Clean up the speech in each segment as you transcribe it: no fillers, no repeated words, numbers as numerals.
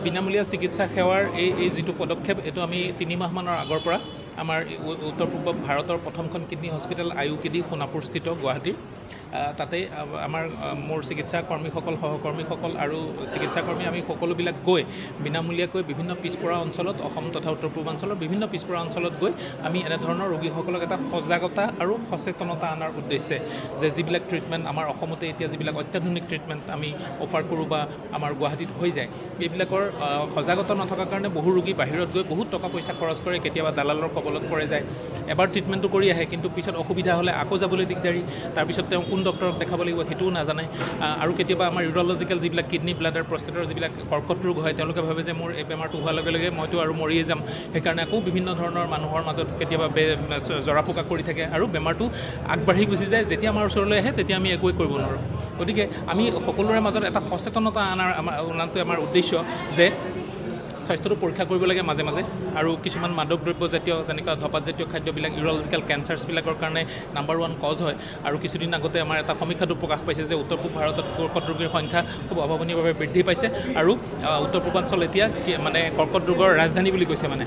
বিনামূলীয়া চিকিৎসা সেৱাৰ এই যিটো পদক্ষেপ এইটো আমি 3 মাহমানৰ আগৰ পৰা আমাৰ উত্তৰ পূব ভাৰতৰ প্ৰথমখন কিডনী হস্পিটেল IUKD সোণাপুৰস্থিত গুৱাহাটীৰ তাতে আমাৰ মোৰ চিকিৎসা কৰ্মীসকল সহকৰ্মীসকল আৰু চিকিৎসাকৰ্মী আমি সকলোবিলাক গৈ বিনামূলীয়াকৈ বিভিন্ন পিছপৰা অঞ্চলত অসম তথা উত্তৰ পূৰ্বাঞ্চলৰ বিভিন্ন পিছপৰা অঞ্চলত গৈ আমি এনেধৰণৰ ৰোগীসকলক এটা সজাগতা আৰু সচেতনতা অনাৰ উদ্দেশ্যে যে যিবিলাক ট্ৰিটমেণ্ট আমাৰ অসমতে এতিয়া যিবিলাক অত্যাধুনিক ট্ৰিটমেণ্ট আমি অফাৰ কৰোঁ বা আমাৰ গুৱাহাটীত হৈ যায় এইবিলাকৰ সজাগতা নথকাৰ কাৰণে বহু ৰোগী বাহিৰত গৈ বহুত টকা পইচা খৰচ কৰে কেতিয়াবা দালালৰ কবলত পৰে যায় এবাৰ ট্ৰিটমেণ্টটো কৰি আহে কিন্তু পিছত অসুবিধা হ'লে আকৌ যাবলৈ দিগদাৰী তাৰপিছত তেওঁ কোন ডক্টৰক দেখাব লাগিব সেইটোও নাজানে আৰু কেতিয়াবা আমাৰ ইউৰলজিকেল যিবিলাক কিডনী ব্লাডাৰ প্ৰষ্টেটৰ যিবিলাক কৰ্কট ৰোগ হয় তেওঁলোকে ভাবে যে মোৰ এই বেমাৰটো হোৱাৰ লগে লগে মইতো আৰু মৰিয়ে যাম সেইকাৰণে আকৌ বিভিন্ন ধৰণৰ মানুহৰ মাজত কেতিয়াবা জৰা ফুকা কৰি থাকে আৰু বেমাৰটো আগবাঢ়ি গুচি যায় যেতিয়া আমাৰ ওচৰলৈ আহে তেতিয়া আমি একোৱে কৰিব নোৱাৰোঁ গতিকে আমি সকলোৰে মাজত এটা সচেতনতা অনাটো আমাৰ উদ্দেশ্য যে স্বাস্থ্যটো পৰীক্ষা কৰিব লাগে মাজে মাজে আৰু কিছুমান মাদক দ্ৰব্যজাতীয় তেনেকুৱা ধপাতজাতীয় খাদ্যবিলাক ইউৰলজিকেল কেঞ্চাৰ্ছবিলাকৰ কাৰণে নাম্বাৰ 1 কজ হয় আৰু কিছুদিন আগতে আমাৰ এটা সমীক্ষাটো প্ৰকাশ পাইছে যে উত্তৰ পূব ভাৰতত কৰ্কট ৰোগীৰ সংখ্যা খুব অভাৱনীয়ভাৱে বৃদ্ধি পাইছে আৰু উত্তৰ পূৰ্বাঞ্চল এতিয়া মানে কৰ্কট ৰোগৰ ৰাজধানী বুলি কৈছে মানে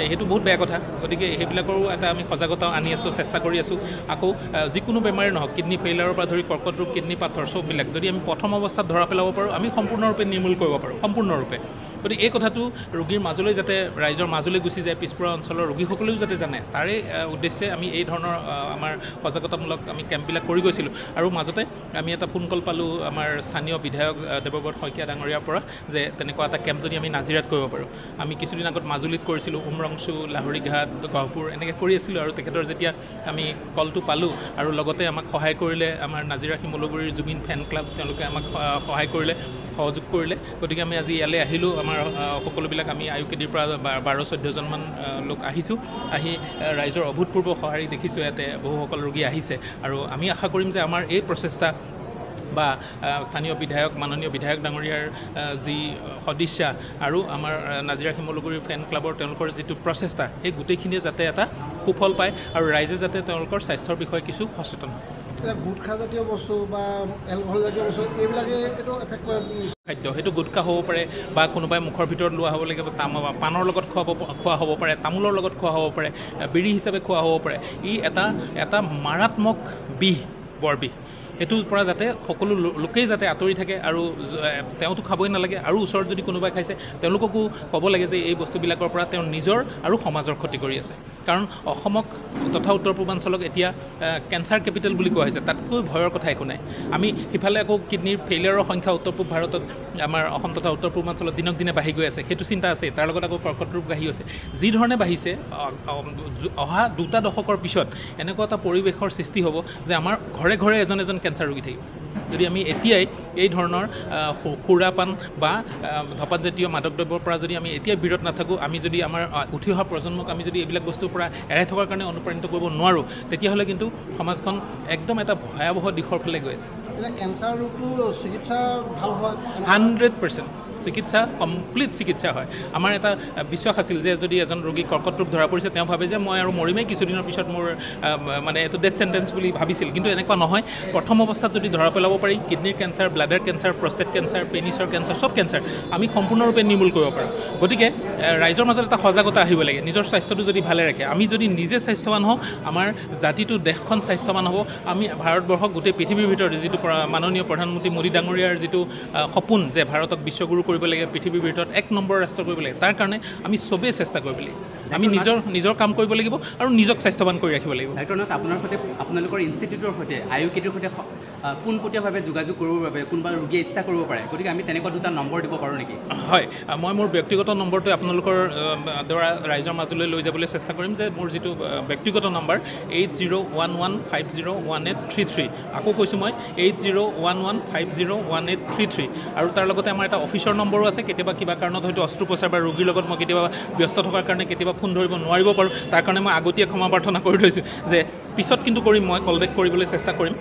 সেইটো বহুত বেয়া কথা গতিকে সেইবিলাকৰো এটা আমি সজাগতা আনি আছোঁ চেষ্টা কৰি আছোঁ আকৌ যিকোনো বেমাৰেই নহওক কিডনী ফেইলাৰৰ পৰা ধৰি কৰ্কট ৰোগ কিডনী পাথৰ চববিলাক যদি আমি প্ৰথম অৱস্থাত ধৰা পেলাব পাৰোঁ আমি সম্পূৰ্ণৰূপে নিৰ্মূল কৰিব পাৰোঁ সম্পূৰ্ণৰূপে গতিকে এই কথাটো ৰোগীৰ মাজলৈ যাতে ৰাইজৰ মাজলৈ গুচি যায় পিছপৰা অঞ্চলৰ ৰোগীসকলেও যাতে জানে তাৰে উদ্দেশ্যে আমি এই ধৰণৰ আমাৰ সজাগতামূলক আমি কেম্পবিলাক কৰি গৈছিলোঁ আৰু মাজতে আমি এটা ফোন কল পালোঁ আমাৰ স্থানীয় বিধায়ক দেৱব্ৰত শইকীয়া ডাঙৰীয়াৰ পৰা যে তেনেকুৱা এটা কেম্প যদি আমি নাজিৰাত কৰিব পাৰোঁ আমি কিছুদিন আগত মাজুলীত কৰিছিলোঁ উমৰংচু লাহৰীঘাট গহপুৰ এনেকৈ কৰি আছিলোঁ আৰু তেখেতৰ যেতিয়া আমি কলটো পালোঁ আৰু লগতে আমাক সহায় কৰিলে আমাৰ নাজিৰা শিমলুগুৰিৰ জুবিন ফেন ক্লাব তেওঁলোকে আমাক সহায় কৰিলে সহযোগ কৰিলে গতিকে আমি আজি ইয়ালৈ আহিলোঁ আমাৰ সকলোবিলাক আমি IUKDৰ পৰা 12-14জনমান লোক আহিছোঁ আহি ৰাইজৰ অভূতপূৰ্ব সঁহাৰি দেখিছোঁ ইয়াতে বহুসকল ৰোগী আহিছে আৰু আমি আশা কৰিম যে আমাৰ এই প্ৰচেষ্টা বা স্থানীয় বিধায়ক মাননীয় বিধায়ক ডাঙৰীয়াৰ যি সদিচ্ছা আৰু আমাৰ নাজিৰা শিমলুগুৰি ফেন ক্লাবৰ তেওঁলোকৰ যিটো প্ৰচেষ্টা এই গোটেইখিনিয়ে যাতে এটা সুফল পায় আৰু ৰাইজে যাতে তেওঁলোকৰ স্বাস্থ্যৰ বিষয়ে কিছু সচেতন হয় গুটখাজাতীয় বস্তু বা এলকহলজাতীয় বস্তু এইবিলাকে এইটো এফেক্ট কৰে খাদ্য সেইটো গুটখা হ'ব পাৰে বা কোনোবাই মুখৰ ভিতৰত লোৱা হ'ব লাগিব পাণৰ লগত খোৱা হ'ব পাৰে তামোলৰ লগত খোৱা হ'ব পাৰে বিড়ি হিচাপে খোৱা হ'ব পাৰে ই এটা মাৰাত্মক বিষ বৰ বিষ এইটোৰ পৰা যাতে সকলো লোকেই যাতে আঁতৰি থাকে আৰু তেওঁতো খাবই নালাগে আৰু ওচৰত যদি কোনোবাই খাইছে তেওঁলোককো ক'ব লাগে যে এই বস্তুবিলাকৰ পৰা তেওঁ নিজৰ আৰু সমাজৰ ক্ষতি কৰি আছে কাৰণ অসমক তথা উত্তৰ পূৰ্বাঞ্চলক এতিয়া কেঞ্চাৰ কেপিটেল বুলি কোৱা হৈছে তাতকৈ ভয়ৰ কথা একো নাই আমি সিফালে আকৌ কিডনীৰ ফেইলিয়াৰৰ সংখ্যা উত্তৰ পূব ভাৰতত আমাৰ অসম তথা উত্তৰ পূৰ্বাঞ্চলত দিনক দিনে বাঢ়ি গৈ আছে সেইটো চিন্তা আছে তাৰ লগত আকৌ কৰ্কট ৰোগ বাঢ়ি আছে যি ধৰণে বাঢ়িছে অহা 2 দশকৰ পিছত এনেকুৱা এটা পৰিৱেশৰ সৃষ্টি হ'ব যে আমাৰ ঘৰে ঘৰে এজন কেঞ্চাৰ ৰোগী থাকিব যদি আমি এতিয়াই এই ধৰণৰ সুৰাপান বা ধপাতজাতীয় মাদক দ্ৰব্যৰ পৰা যদি আমি এতিয়া বিৰত নাথাকোঁ আমি যদি আমাৰ উঠি অহা প্ৰজন্মক আমি যদি এইবিলাক বস্তুৰ পৰা এৰাই থকাৰ কাৰণে অনুপ্ৰাণিত কৰিব নোৱাৰোঁ তেতিয়াহ'লে কিন্তু সমাজখন একদম এটা ভয়াৱহ দিশৰ ফালে গৈ আছে কেঞ্চাৰ ৰোগটো চিকিৎসা ভাল হয় 100% চিকিৎসা কমপ্লিট চিকিৎসা হয় আমাৰ এটা বিশ্বাস আছিল যে যদি এজন ৰোগী কৰ্কট ৰোগ ধৰা পৰিছে তেওঁ ভাবে যে মই আৰু মৰিমেই কিছুদিনৰ পিছত মোৰ মানে এইটো ডেথ চেণ্টেঞ্চ বুলি ভাবিছিল কিন্তু এনেকুৱা নহয় প্ৰথম অৱস্থাত যদি ধৰা পেলাব পাৰি কিডনীৰ cancer bladder cancer prostate cancer পেনিছৰ কেঞ্চাৰ চব কেঞ্চাৰ আমি সম্পূৰ্ণৰূপে নিৰ্মূল কৰিব পাৰোঁ গতিকে ৰাইজৰ মাজত এটা সজাগতা আহিব লাগে নিজৰ স্বাস্থ্যটো যদি ভালে ৰাখে আমি যদি নিজে স্বাস্থ্যৱান হওঁ আমাৰ জাতিটো দেশখন স্বাস্থ্যৱান হ'ব আমি ভাৰতবৰ্ষক গোটেই পৃথিৱীৰ ভিতৰত যিটো মাননীয় প্ৰধানমন্ত্ৰী মোদী ডাঙৰীয়াৰ যিটো সপোন যে ভাৰতক বিশ্বগুৰু কৰিব লাগে পৃথিৱীৰ ভিতৰত 1 নম্বৰ ৰাষ্ট্ৰ কৰিব লাগে তাৰ কাৰণে আমি চবেই চেষ্টা কৰিব লাগিব আমি নিজৰ কাম কৰিব লাগিব আৰু নিজক স্বাস্থ্যৱান কৰি ৰাখিব লাগিব ডাক্টৰনাথ আপোনাৰ সৈতে আপোনালোকৰ ইনষ্টিটিউটৰ সৈতে IUKDৰ সৈতে পোনপটীয়াভাৱে যোগাযোগ কৰিবৰ বাবে কোনোবা ৰোগীয়ে ইচ্ছা কৰিব পাৰে গতিকে আমি তেনেকুৱা 2টা নম্বৰ দিব পাৰোঁ নেকি হয় মই মোৰ ব্যক্তিগত নম্বৰটো আপোনালোকৰ দ্বাৰা ৰাইজৰ মাজলৈ লৈ যাবলৈ চেষ্টা কৰিম যে মোৰ যিটো ব্যক্তিগত নম্বৰ 8011501833 আকৌ কৈছোঁ মই 8011501833 আৰু তাৰ লগতে আমাৰ এটা অফিচৰ নম্বৰো আছে কেতিয়াবা কিবা কাৰণত হয়তো অস্ত্ৰোপচাৰ বা ৰোগীৰ লগত মই কেতিয়াবা ব্যস্ত থকাৰ কাৰণে কেতিয়াবা ফোন ধৰিব নোৱাৰিব পাৰোঁ তাৰ কাৰণে মই আগতীয়া ক্ষমা প্ৰাৰ্থনা কৰি থৈছোঁ যে পিছত কিন্তু কৰিম মই কল বেক কৰিবলৈ চেষ্টা কৰিম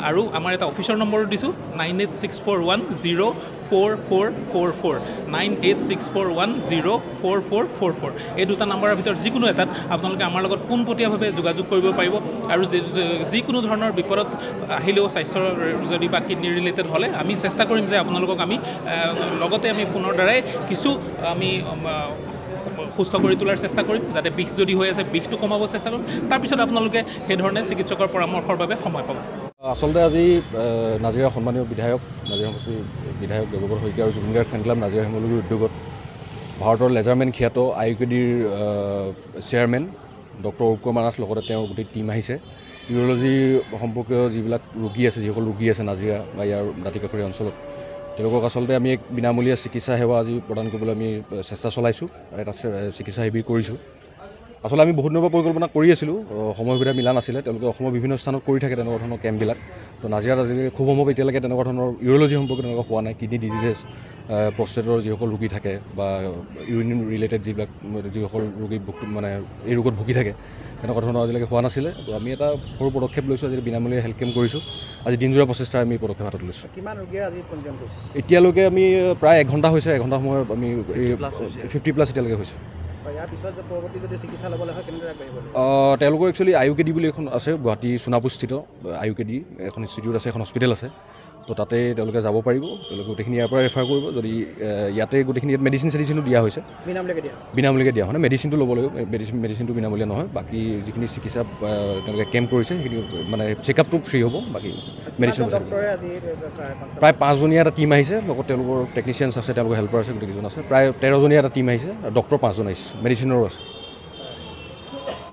আৰু আমাৰ এটা অফিচৰ নম্বৰো দিছোঁ 9864104444 9864104444 এই দুটা নাম্বাৰৰ ভিতৰত যিকোনো এটাত আপোনালোকে আমাৰ লগত পোনপটীয়াভাৱে যোগাযোগ কৰিব পাৰিব আৰু যিকোনো ধৰণৰ বিপদত আহিলেও স্বাস্থ্যৰ যদি বা কিডনি ৰিলেটেড হ'লে আমি চেষ্টা কৰিম যে আপোনালোকক আমি লগতে আমি ফোনৰ দ্বাৰাই কিছু আমি সুস্থ কৰি তোলাৰ চেষ্টা কৰিম যাতে বিষ যদি হৈ আছে বিষটো কমাব চেষ্টা কৰিম তাৰপিছত আপোনালোকে সেইধৰণে চিকিৎসকৰ পৰামৰ্শৰ বাবে সময় পাব আচলতে আজি নাজিৰা সন্মানীয় বিধায়ক নাজিৰা সমষ্টিৰ বিধায়ক দেৱব্ৰত শইকীয়া আৰু জুবিন গাৰ্গ ফেন ক্লাব নাজিৰা হেমলগুৰি উদ্যোগত ভাৰতৰ লেজাৰমেন খ্যাত IUCDৰ চেয়াৰমেন ডক্টৰ অৰূপ কুমাৰ নাথ লগতে তেওঁৰ গোটেই টীম আহিছে ইউৰ'লজি সম্পৰ্কীয় যিবিলাক ৰোগী আছে যিসকল ৰোগী আছে নাজিৰা বা ইয়াৰ দাঁতিকাষৰীয়া অঞ্চলত তেওঁলোকক আচলতে আমি এক বিনামূলীয়া চিকিৎসা সেৱা আজি প্ৰদান কৰিবলৈ আমি চেষ্টা চলাইছোঁ এটা চিকিৎসা শিবিৰ কৰিছোঁ আচলতে আমি বহুত দিনৰ পৰা পৰিকল্পনা কৰি আছিলোঁ সময় সুবিধা মিলা নাছিলে তেওঁলোকে অসমৰ বিভিন্ন স্থানত কৰি থাকে তেনেকুৱা ধৰণৰ কেম্পবিলাক তো নাজিৰাত আজিলৈকে খুব সম্ভৱ এতিয়ালৈকে তেনেকুৱা ধৰণৰ ইউৰ'লজি সম্পৰ্কে তেনেকুৱা হোৱা নাই কিডনি ডিজিজেছ প্ৰষ্টেটৰ যিসকল ৰোগী থাকে বা ইউৰিন ৰিলেটেড যিসকল ৰোগী মানে এই ৰোগত ভুগি থাকে তেনেকুৱা ধৰণৰ আজিলৈকে হোৱা নাছিলে তো আমি এটা সৰু পদক্ষেপ লৈছোঁ আজি বিনামূলীয়া হেল্থ কেম্প কৰিছোঁ আজি দিনজোৰা প্ৰচেষ্টাৰ আমি পদক্ষেপ হাতত লৈছোঁ কিমান ৰোগীয়ে আজি পঞ্জীয়ন কৰিছে এতিয়ালৈকে আমি প্ৰায় 1 ঘণ্টা হৈছে 1 ঘণ্টা সময় আমি 50+ এতিয়ালৈকে হৈছে ইয়াৰ পিছত যে পৰৱৰ্তী যদি চিকিৎসা ল'বলৈ হয় কেনেদৰে আগবাঢ়িব তেওঁলোকৰ একচুৱেলি IUCD বুলি এখন আছে গুৱাহাটী সোণাপুৰস্থিত IUCD এখন ইনষ্টিটিউট আছে এখন হস্পিটেল আছে তো তাতে তেওঁলোকে যাব পাৰিব তেওঁলোকে গোটেইখিনি ইয়াৰ পৰা ৰেফাৰ কৰিব যদি ইয়াতে গোটেইখিনি ইয়াত মেডিচিনো দিয়া হৈছে বিনামূলীয়াকৈ দিয়া হয় মেডিচিনটো ল'ব লাগিব মেডিচিনটো বিনামূলীয়া নহয় বাকী যিখিনি চিকিৎসা তেওঁলোকে কেম্প কৰিছে সেইখিনি মানে চেকআপটো ফ্ৰী হ'ব বাকী মেডিচিন প্ৰায় 5জনীয়া এটা টীম আহিছে লগত তেওঁলোকৰ টেকনিচিয়ানছ আছে তেওঁলোকৰ হেল্পাৰ আছে গোটেইকেইজন আছে প্ৰায় 13জনীয়া এটা টীম আহিছে আৰু ডক্টৰ 5জন আহিছে মেডিচিনৰো আছে